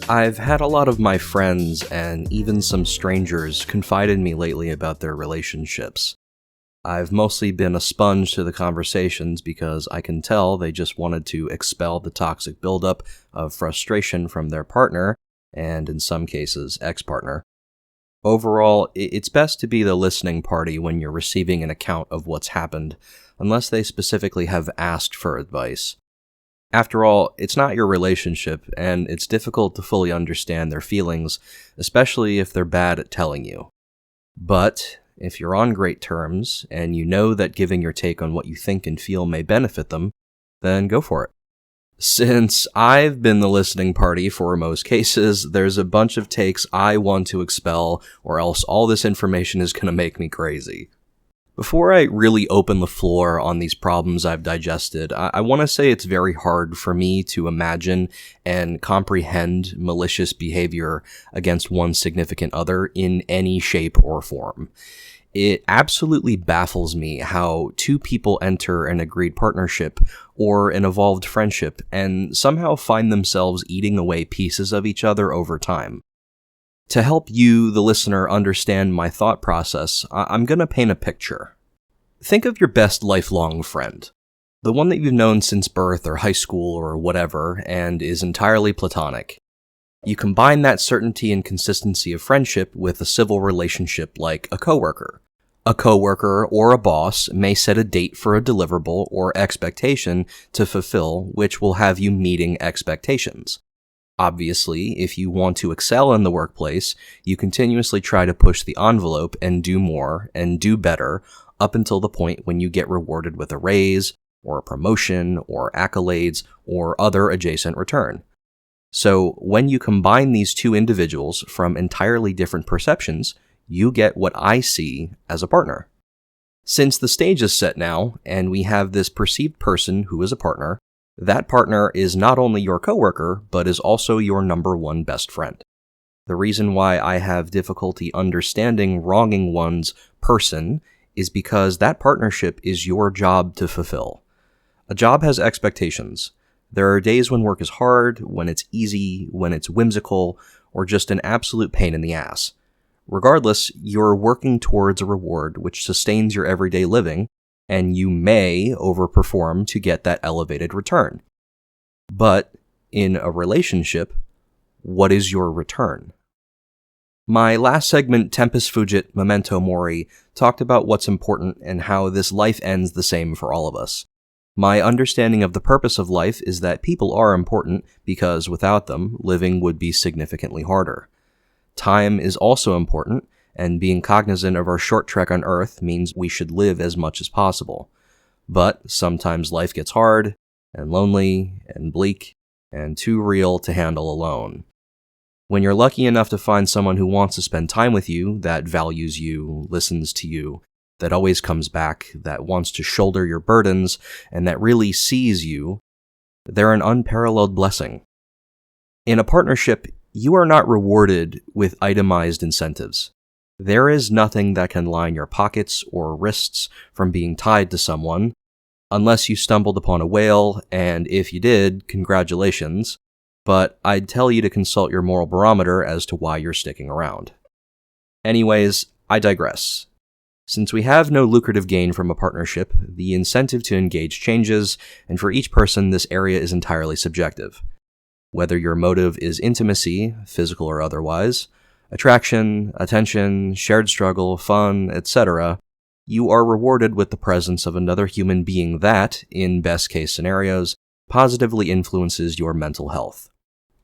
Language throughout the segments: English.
I've had a lot of my friends and even some strangers confide in me lately about their relationships. I've mostly been a sponge to the conversations because I can tell they just wanted to expel the toxic buildup of frustration from their partner, and in some cases, ex-partner. Overall, it's best to be the listening party when you're receiving an account of what's happened, unless they specifically have asked for advice. After all, it's not your relationship, and it's difficult to fully understand their feelings, especially if they're bad at telling you. But, if you're on great terms, and you know that giving your take on what you think and feel may benefit them, then go for it. Since I've been the listening party for most cases, there's a bunch of takes I want to expel, or else all this information is going to make me crazy. Before I really open the floor on these problems I've digested, I want to say it's very hard for me to imagine and comprehend malicious behavior against one significant other in any shape or form. It absolutely baffles me how two people enter an agreed partnership or an evolved friendship and somehow find themselves eating away pieces of each other over time. To help you, the listener, understand my thought process, I'm going to paint a picture. Think of your best lifelong friend, the one that you've known since birth or high school or whatever, and is entirely platonic. You combine that certainty and consistency of friendship with a civil relationship like a coworker. A coworker or a boss may set a date for a deliverable or expectation to fulfill, which will have you meeting expectations. Obviously, if you want to excel in the workplace, you continuously try to push the envelope and do more and do better up until the point when you get rewarded with a raise, or a promotion, or accolades, or other adjacent return. So, when you combine these two individuals from entirely different perceptions, you get what I see as a partner. Since the stage is set now, and we have this perceived person who is a partner, that partner is not only your coworker, but is also your number one best friend. The reason why I have difficulty understanding wronging one's person is because that partnership is your job to fulfill. A job has expectations. There are days when work is hard, when it's easy, when it's whimsical, or just an absolute pain in the ass. Regardless, you're working towards a reward which sustains your everyday living, and you may overperform to get that elevated return. But in a relationship, what is your return? My last segment, Tempus Fugit, Memento Mori, talked about what's important and how this life ends the same for all of us. My understanding of the purpose of life is that people are important because without them, living would be significantly harder. Time is also important, and being cognizant of our short trek on Earth means we should live as much as possible. But sometimes life gets hard, and lonely, and bleak, and too real to handle alone. When you're lucky enough to find someone who wants to spend time with you, that values you, listens to you, that always comes back, that wants to shoulder your burdens, and that really sees you, they're an unparalleled blessing. In a partnership, you are not rewarded with itemized incentives. There is nothing that can line your pockets or wrists from being tied to someone, unless you stumbled upon a whale, and if you did, congratulations, but I'd tell you to consult your moral barometer as to why you're sticking around. Anyways, I digress. Since we have no lucrative gain from a partnership, the incentive to engage changes, and for each person this area is entirely subjective. Whether your motive is intimacy, physical or otherwise, attraction, attention, shared struggle, fun, etc., you are rewarded with the presence of another human being that, in best-case scenarios, positively influences your mental health.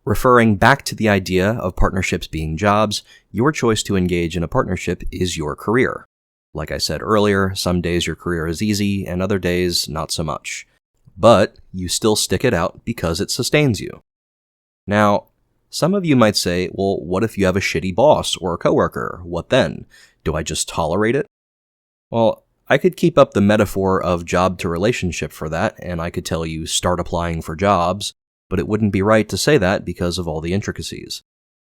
Referring back to the idea of partnerships being jobs, your choice to engage in a partnership is your career. Like I said earlier, some days your career is easy, and other days not so much. But you still stick it out because it sustains you. Now, some of you might say, well, what if you have a shitty boss or a coworker? What then? Do I just tolerate it? Well, I could keep up the metaphor of job to relationship for that, and I could tell you start applying for jobs, but it wouldn't be right to say that because of all the intricacies.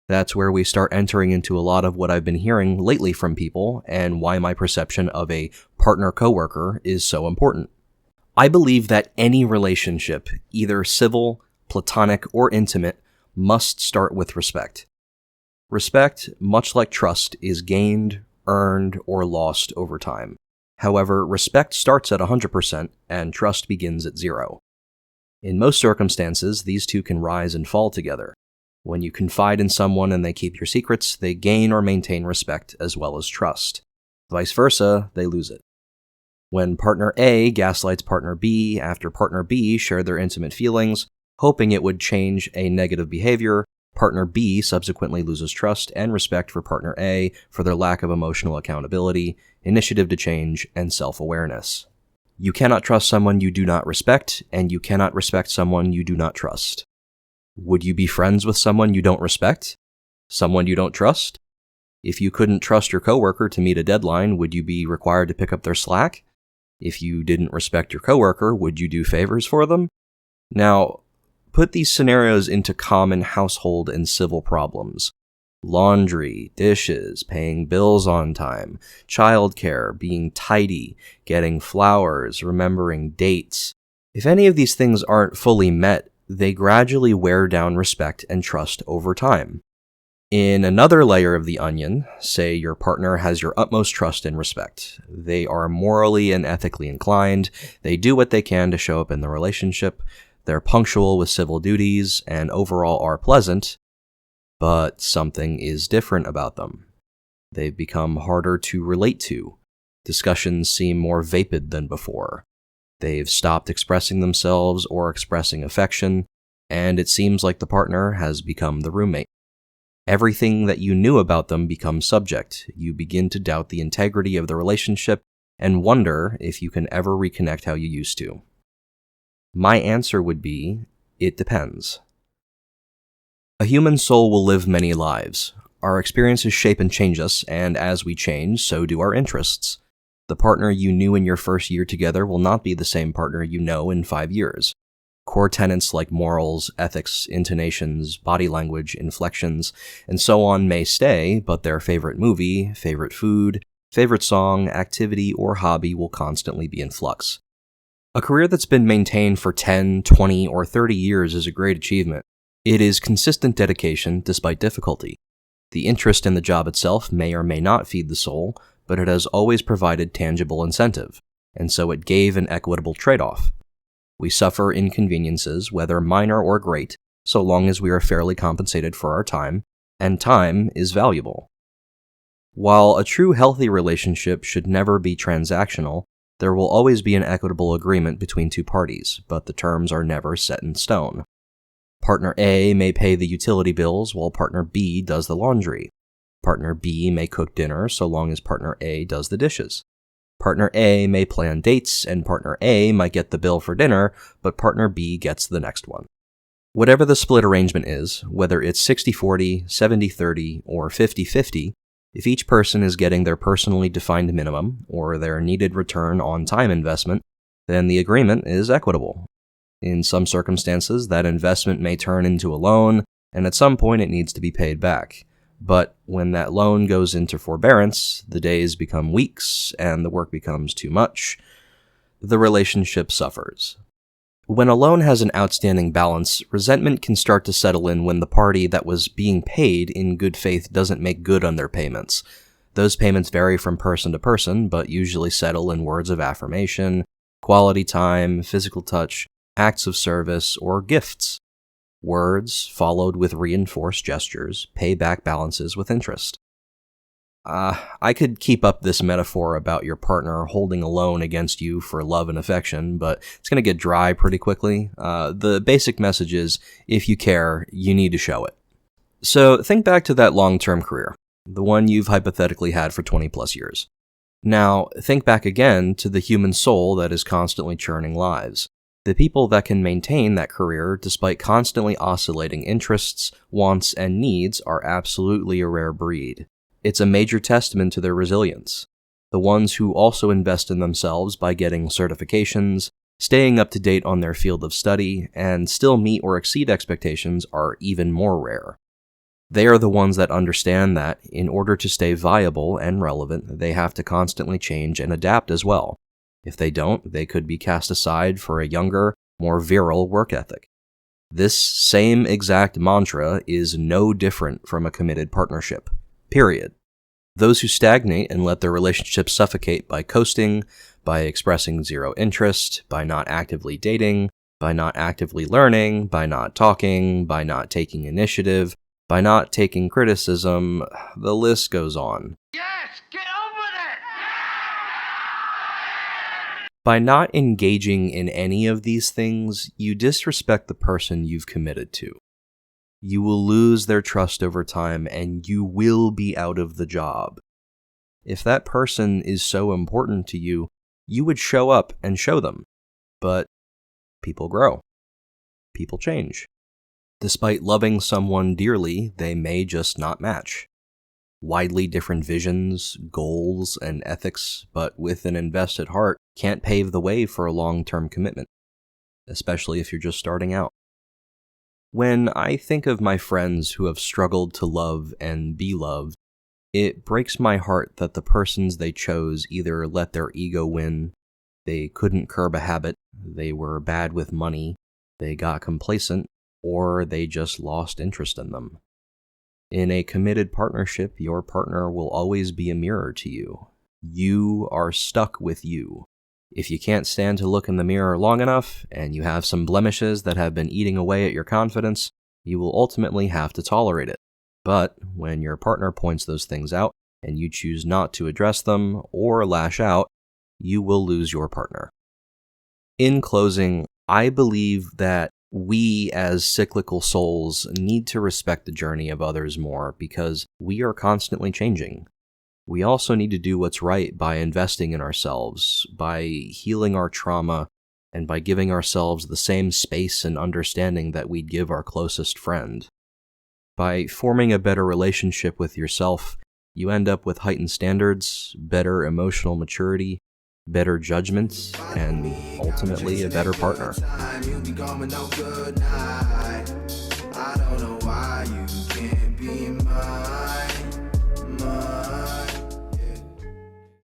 That's where we start entering into a lot of what I've been hearing lately from people, and why my perception of a partner coworker is so important. I believe that any relationship, either civil, platonic, or intimate, must start with respect. Respect, much like trust, is gained, earned, or lost over time. However, respect starts at 100% and trust begins at 0. In most circumstances, these two can rise and fall together. When you confide in someone and they keep your secrets, they gain or maintain respect as well as trust. Vice versa, they lose it. When partner A gaslights partner B after partner B shared their intimate feelings, hoping it would change a negative behavior, partner B subsequently loses trust and respect for partner A for their lack of emotional accountability, initiative to change, and self-awareness. You cannot trust someone you do not respect, and you cannot respect someone you do not trust. Would you be friends with someone you don't respect? Someone you don't trust? If you couldn't trust your coworker to meet a deadline, would you be required to pick up their slack? If you didn't respect your coworker, would you do favors for them? Now, put these scenarios into common household and civil problems. Laundry, dishes, paying bills on time, childcare, being tidy, getting flowers, remembering dates. If any of these things aren't fully met, they gradually wear down respect and trust over time. In another layer of the onion, say your partner has your utmost trust and respect. They are morally and ethically inclined, they do what they can to show up in the relationship, they're punctual with civil duties, and overall are pleasant, but something is different about them. They've become harder to relate to. Discussions seem more vapid than before. They've stopped expressing themselves or expressing affection, and it seems like the partner has become the roommate. Everything that you knew about them becomes subject. You begin to doubt the integrity of the relationship and wonder if you can ever reconnect how you used to. My answer would be, it depends. A human soul will live many lives. Our experiences shape and change us, and as we change, so do our interests. The partner you knew in your first year together will not be the same partner you know in 5 years. Core tenets like morals, ethics, intonations, body language, inflections, and so on may stay, but their favorite movie, favorite food, favorite song, activity, or hobby will constantly be in flux. A career that's been maintained for 10, 20, or 30 years is a great achievement. It is consistent dedication despite difficulty. The interest in the job itself may or may not feed the soul, but it has always provided tangible incentive, and so it gave an equitable trade-off. We suffer inconveniences, whether minor or great, so long as we are fairly compensated for our time, and time is valuable. While a true healthy relationship should never be transactional, there will always be an equitable agreement between two parties, but the terms are never set in stone. Partner A may pay the utility bills while partner B does the laundry. Partner B may cook dinner so long as partner A does the dishes. Partner A may plan dates, and partner A might get the bill for dinner, but partner B gets the next one. Whatever the split arrangement is, whether it's 60-40, 70-30, or 50-50, if each person is getting their personally defined minimum, or their needed return on time investment, then the agreement is equitable. In some circumstances, that investment may turn into a loan, and at some point it needs to be paid back. But when that loan goes into forbearance, the days become weeks, and the work becomes too much. The relationship suffers. When a loan has an outstanding balance, resentment can start to settle in when the party that was being paid in good faith doesn't make good on their payments. Those payments vary from person to person, but usually settle in words of affirmation, quality time, physical touch, acts of service, or gifts. Words, followed with reinforced gestures, pay back balances with interest. I could keep up this metaphor about your partner holding a loan against you for love and affection, but it's going to get dry pretty quickly. The basic message is, if you care, you need to show it. So think back to that long-term career, the one you've hypothetically had for 20 plus years. Now, think back again to the human soul that is constantly churning lives. The people that can maintain that career despite constantly oscillating interests, wants, and needs are absolutely a rare breed. It's a major testament to their resilience. The ones who also invest in themselves by getting certifications, staying up to date on their field of study, and still meet or exceed expectations are even more rare. They are the ones that understand that, in order to stay viable and relevant, they have to constantly change and adapt as well. If they don't, they could be cast aside for a younger, more virile work ethic. This same exact mantra is no different from a committed partnership. Period. Those who stagnate and let their relationships suffocate by coasting, by expressing zero interest, by not actively dating, by not actively learning, by not talking, by not taking initiative, by not taking criticism, the list goes on. Yes, get on with it! By not engaging in any of these things, you disrespect the person you've committed to. You will lose their trust over time, and you will be out of the job. If that person is so important to you, you would show up and show them. But people grow. People change. Despite loving someone dearly, they may just not match. Widely different visions, goals, and ethics, but with an invested heart, can't pave the way for a long-term commitment, especially if you're just starting out. When I think of my friends who have struggled to love and be loved, it breaks my heart that the persons they chose either let their ego win, they couldn't curb a habit, they were bad with money, they got complacent, or they just lost interest in them. In a committed partnership, your partner will always be a mirror to you. You are stuck with you. If you can't stand to look in the mirror long enough, and you have some blemishes that have been eating away at your confidence, you will ultimately have to tolerate it. But when your partner points those things out, and you choose not to address them or lash out, you will lose your partner. In closing, I believe that we as cyclical souls need to respect the journey of others more because we are constantly changing. We also need to do what's right by investing in ourselves, by healing our trauma, and by giving ourselves the same space and understanding that we'd give our closest friend. By forming a better relationship with yourself, you end up with heightened standards, better emotional maturity, better judgments, and ultimately a better partner.